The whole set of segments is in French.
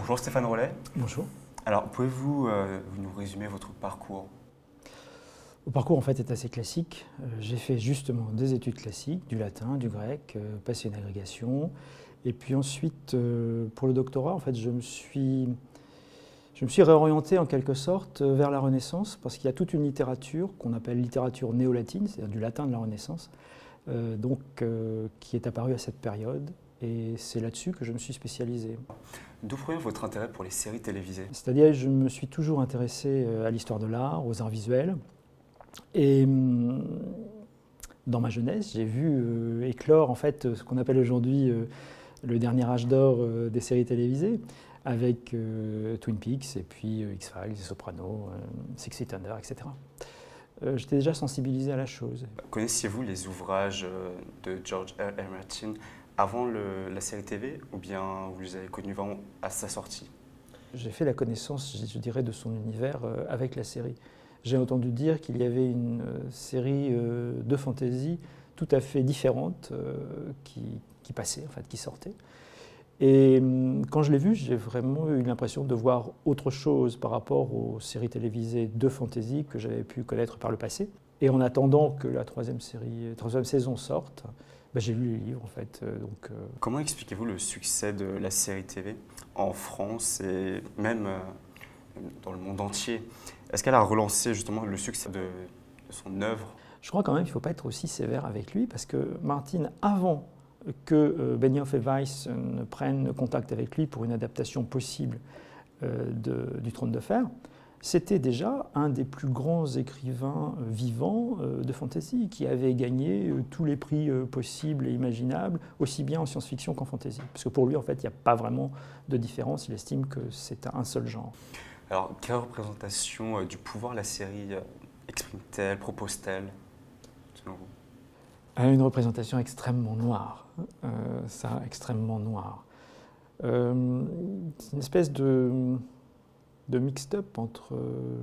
Bonjour Stéphane Rollet. Bonjour. Alors, pouvez-vous nous résumer votre parcours? Le parcours en fait est assez classique. J'ai fait justement des études classiques, du latin, du grec, passé une agrégation. Et puis ensuite, pour le doctorat, en fait, je me suis réorienté en quelque sorte vers la Renaissance, parce qu'il y a toute une littérature qu'on appelle littérature néo-latine, c'est-à-dire du latin de la Renaissance, qui est apparue à cette période. Et c'est là-dessus que je me suis spécialisé. D'où provient votre intérêt pour les séries télévisées? C'est-à-dire que je me suis toujours intéressé à l'histoire de l'art, aux arts visuels. Et dans ma jeunesse, j'ai vu éclore en fait ce qu'on appelle aujourd'hui le dernier âge d'or des séries télévisées, avec Twin Peaks et puis X-Files, Les Sopranos, Six Feet Under, etc. J'étais déjà sensibilisé à la chose. Connaissiez-vous les ouvrages de George R.R. Martin avant la série TV, ou bien vous les avez connus vraiment à sa sortie? J'ai fait la connaissance, je dirais, de son univers avec la série. J'ai entendu dire qu'il y avait une série de fantasy tout à fait différente qui passait, en fait, qui sortait. Et quand je l'ai vu, j'ai vraiment eu l'impression de voir autre chose par rapport aux séries télévisées de fantasy que j'avais pu connaître par le passé. Et en attendant que la troisième saison sorte, j'ai lu les livres en fait. Comment expliquez-vous le succès de la série TV en France et même dans le monde entier? Est-ce qu'elle a relancé justement le succès de son œuvre? Je crois quand même qu'il ne faut pas être aussi sévère avec lui, parce que Martin, avant que Benioff et Weiss ne prennent contact avec lui pour une adaptation possible du Trône de Fer, c'était déjà un des plus grands écrivains vivants de fantasy, qui avait gagné tous les prix possibles et imaginables, aussi bien en science-fiction qu'en fantasy. Parce que pour lui, en fait, il n'y a pas vraiment de différence, il estime que c'est un seul genre. Alors, quelle représentation du pouvoir la série exprime-t-elle, propose-t-elle, selon vous? Une représentation extrêmement noire, extrêmement noire. C'est une espèce de mixed-up entre,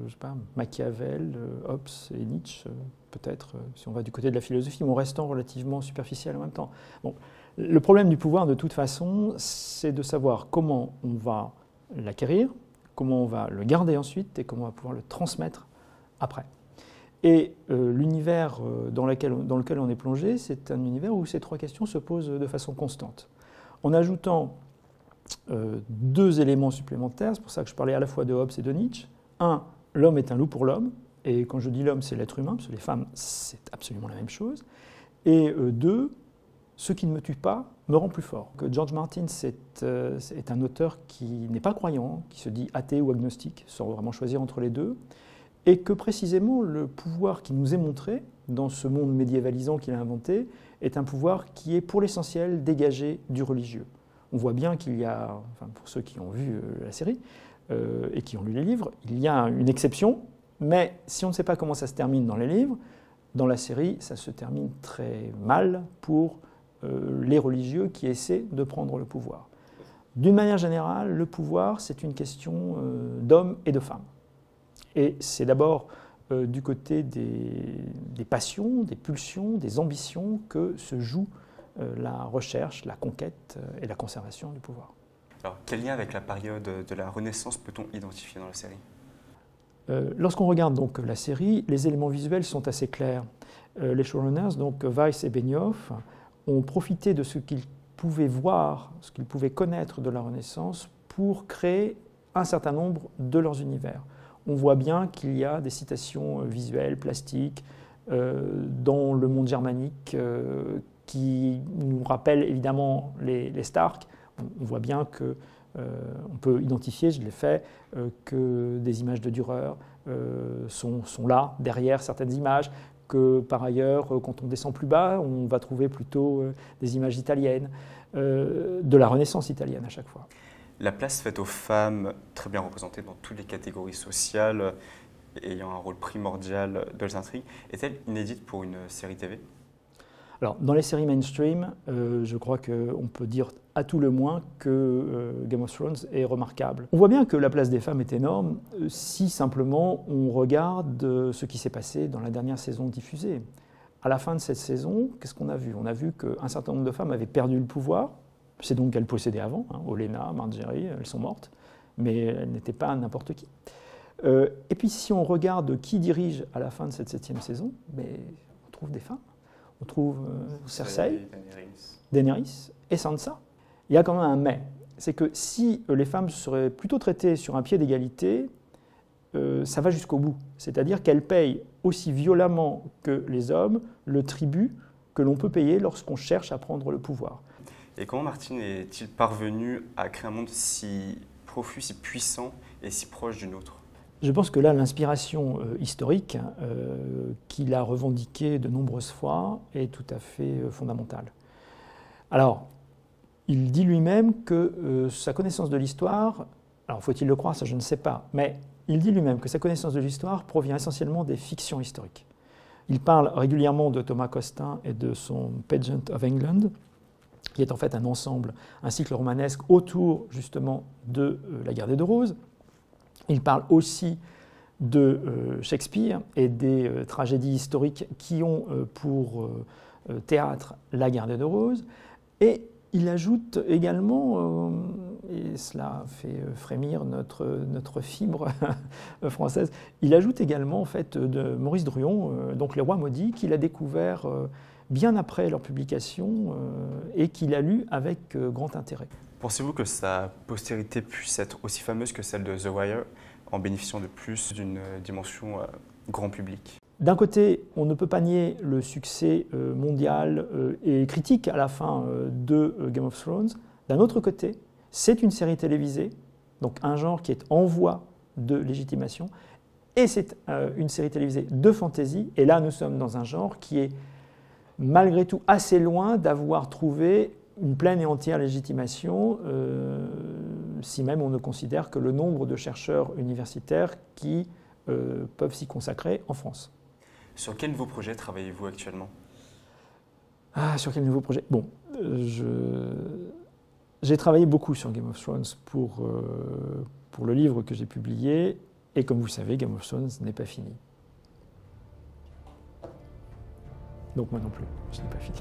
je sais pas, Machiavel, Hobbes et Nietzsche, peut-être, si on va du côté de la philosophie, mais en restant relativement superficiel en même temps. Bon, le problème du pouvoir, de toute façon, c'est de savoir comment on va l'acquérir, comment on va le garder ensuite et comment on va pouvoir le transmettre après. Et l'univers dans lequel on est plongé, c'est un univers où ces trois questions se posent de façon constante. En ajoutant deux éléments supplémentaires, c'est pour ça que je parlais à la fois de Hobbes et de Nietzsche. Un, l'homme est un loup pour l'homme, et quand je dis l'homme, c'est l'être humain, parce que les femmes, c'est absolument la même chose. Et deux, ce qui ne me tue pas me rend plus fort. Que George Martin, c'est un auteur qui n'est pas croyant, qui se dit athée ou agnostique, sans vraiment choisir entre les deux, et que précisément le pouvoir qui nous est montré dans ce monde médiévalisant qu'il a inventé est un pouvoir qui est pour l'essentiel dégagé du religieux. On voit bien qu'il y a, enfin pour ceux qui ont vu la série et qui ont lu les livres, il y a une exception, mais si on ne sait pas comment ça se termine dans les livres, dans la série, ça se termine très mal pour les religieux qui essaient de prendre le pouvoir. D'une manière générale, le pouvoir, c'est une question d'hommes et de femmes. Et c'est d'abord du côté des passions, des pulsions, des ambitions que se joue la recherche, la conquête et la conservation du pouvoir. Alors, quel lien avec la période de la Renaissance peut-on identifier dans la série? Lorsqu'on regarde donc la série, les éléments visuels sont assez clairs. Les showrunners, donc Weiss et Benioff, ont profité de ce qu'ils pouvaient voir, ce qu'ils pouvaient connaître de la Renaissance pour créer un certain nombre de leurs univers. On voit bien qu'il y a des citations visuelles, plastiques, dans le monde germanique qui nous rappellent évidemment les Stark. On voit bien qu'on peut identifier, je l'ai fait, que des images de Dürer sont là, derrière certaines images, que par ailleurs, quand on descend plus bas, on va trouver plutôt des images italiennes, de la Renaissance italienne à chaque fois. La place faite aux femmes, très bien représentée dans toutes les catégories sociales, ayant un rôle primordial de l'intrigue, est-elle inédite pour une série TV? Alors, dans les séries mainstream, je crois qu'on peut dire à tout le moins que Game of Thrones est remarquable. On voit bien que la place des femmes est énorme si simplement on regarde ce qui s'est passé dans la dernière saison diffusée. À la fin de cette saison, qu'est-ce qu'on a vu? On a vu qu'un certain nombre de femmes avaient perdu le pouvoir, c'est donc qu'elles possédaient avant, Olenna, Margaery, elles sont mortes. mais elle n'était pas n'importe qui. Et puis si on regarde qui dirige à la fin de cette 7e saison, on trouve des femmes. On trouve Cersei, Daenerys et Sansa. Il y a quand même un mais. C'est que si les femmes seraient plutôt traitées sur un pied d'égalité, ça va jusqu'au bout. C'est-à-dire qu'elles payent aussi violemment que les hommes le tribut que l'on peut payer lorsqu'on cherche à prendre le pouvoir. Et comment Martin est-il parvenu à créer un monde si profus, si puissant et si proche du nôtre? Je pense que là, l'inspiration historique qu'il a revendiquée de nombreuses fois est tout à fait fondamentale. Alors, il dit lui-même que sa connaissance de l'histoire, alors faut-il le croire, ça je ne sais pas, mais il dit lui-même que sa connaissance de l'histoire provient essentiellement des fictions historiques. Il parle régulièrement de Thomas Costin et de son Pageant of England, qui est en fait un ensemble, un cycle romanesque autour justement de la guerre des Deux Roses. Il parle aussi de Shakespeare et des tragédies historiques qui ont pour théâtre la guerre des Deux Roses. Et il ajoute également, et cela fait frémir notre fibre française, il ajoute également en fait, de Maurice Druon, donc Les Rois maudits, qu'il a découvert bien après leur publication et qu'il a lu avec grand intérêt. Pensez-vous que sa postérité puisse être aussi fameuse que celle de The Wire, en bénéficiant de plus d'une dimension grand public? D'un côté, on ne peut pas nier le succès mondial et critique à la fin de Game of Thrones. D'un autre côté, c'est une série télévisée, donc un genre qui est en voie de légitimation, et c'est une série télévisée de fantasy, et là nous sommes dans un genre qui est malgré tout assez loin d'avoir trouvé une pleine et entière légitimation, si même on ne considère que le nombre de chercheurs universitaires qui peuvent s'y consacrer en France. Sur quel nouveau projet travaillez-vous actuellement? Sur quel nouveau projet? Bon, j'ai travaillé beaucoup sur Game of Thrones pour le livre que j'ai publié, et comme vous le savez, Game of Thrones n'est pas fini. Donc moi non plus, je n'ai pas fini.